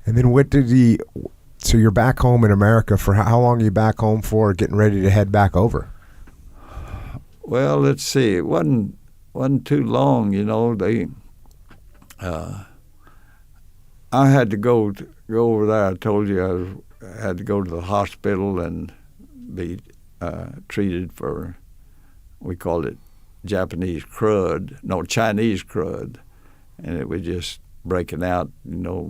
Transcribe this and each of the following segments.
And then so you're back home in America for how long are you back home for, getting ready to head back over? Well, let's see. It wasn't too long, I had to go over there. I told you I had to go to the hospital and be treated for, we called it Chinese crud, and it was just breaking out, kind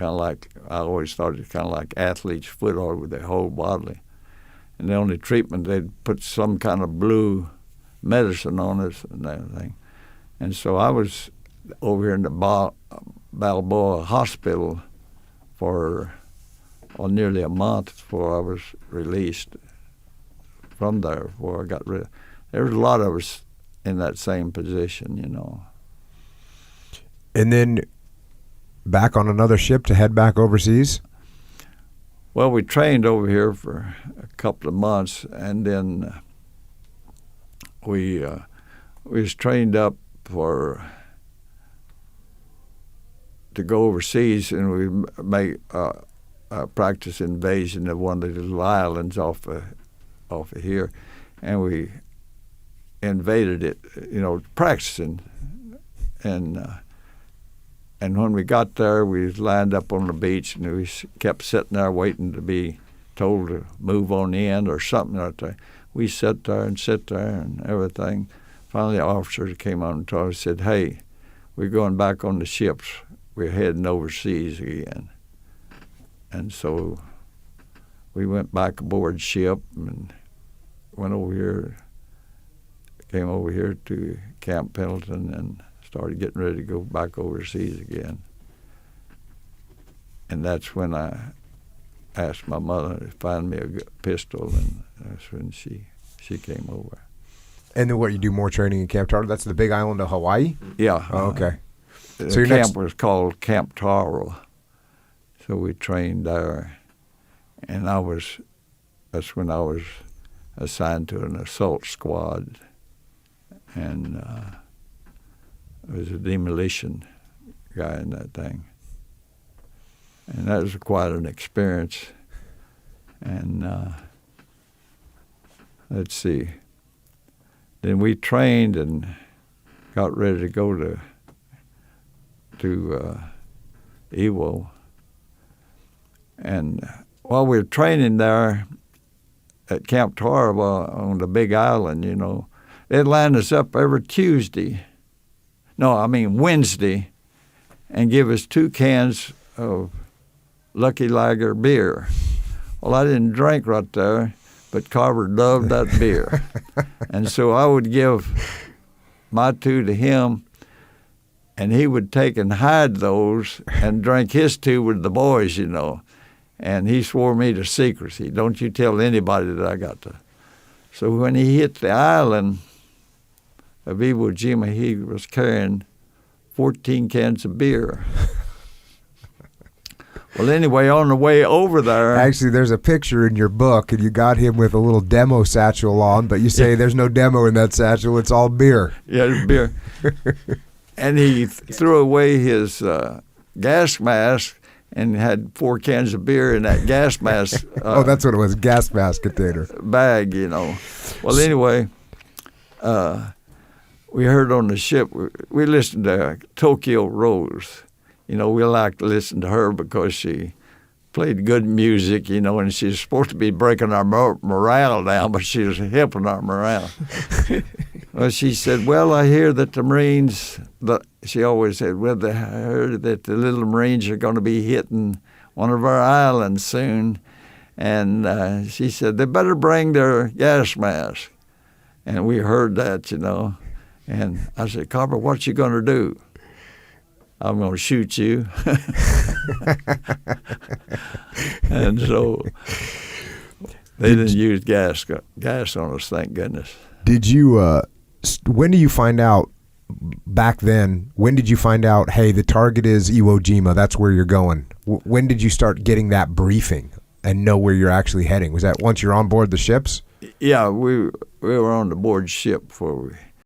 of like, I always thought it was kind of like athlete's foot over their whole body. And the only treatment, they'd put some kind of blue medicine on us and everything. And so I was over here in the Balboa hospital for nearly a month before I was released from there, before I got rid of. There was a lot of us in that same position, And then back on another ship to head back overseas? Well, we trained over here for a couple of months, and then we was trained up to go overseas, and we make practice invasion of one of the little islands off of here, and we invaded it, practicing, and when we got there, we lined up on the beach, and we kept sitting there waiting to be told to move on in or something like that. We sat there and everything. Finally, the officer came on and told us, said, "Hey, we're going back on the ships. We're heading overseas again." And so we went back aboard ship and came over here to Camp Pendleton and started getting ready to go back overseas again. And that's when I asked my mother to find me a pistol, and that's when she came over. And then what, you do more training in Camp Taro? That's the big island of Hawaii? Yeah. Oh, okay. So the camp was called Camp Taro. So we trained there. And that's when I was assigned to an assault squad. And I was a demolition guy in that thing. And that was quite an experience. And let's see. Then we trained and got ready to go to Iwo. And while we were training there at Camp Tarawa on the Big Island, they'd line us up every Wednesday, and give us 2 cans of Lucky Lager beer. Well, I didn't drink right there, but Carver loved that beer. And so I would give my 2 to him, and he would take and hide those and drink his 2 with the boys, And he swore me to secrecy. Don't you tell anybody that I got to. So when he hit the island of Iwo Jima, he was carrying 14 cans of beer. Well, anyway, on the way over there... Actually, there's a picture in your book, and you got him with a little demo satchel on, but you say there's no demo in that satchel, it's all beer. Yeah, it's beer. And he threw away his gas mask and had 4 cans of beer in that gas mask. Oh, that's what it was, gas mask container. Bag, Well, anyway, we heard on the ship, we listened to Tokyo Rose. We like to listen to her because she played good music, and she's supposed to be breaking our morale down, but she was helping our morale. Well, she said, "Well, I hear that the Marines," she always said, "Well, I heard that the little Marines are going to be hitting one of our islands soon." And she said, "They better bring their gas mask." And we heard that, And I said, "Carver, what you going to do?" "I'm going to shoot you." And so they didn't use gas on us, thank goodness. Did you, when do you find out, back then, when did you find out, hey, the target is Iwo Jima, that's where you're going? When did you start getting that briefing and know where you're actually heading? Was that once you're on board the ships? Yeah, we were on the board ship before we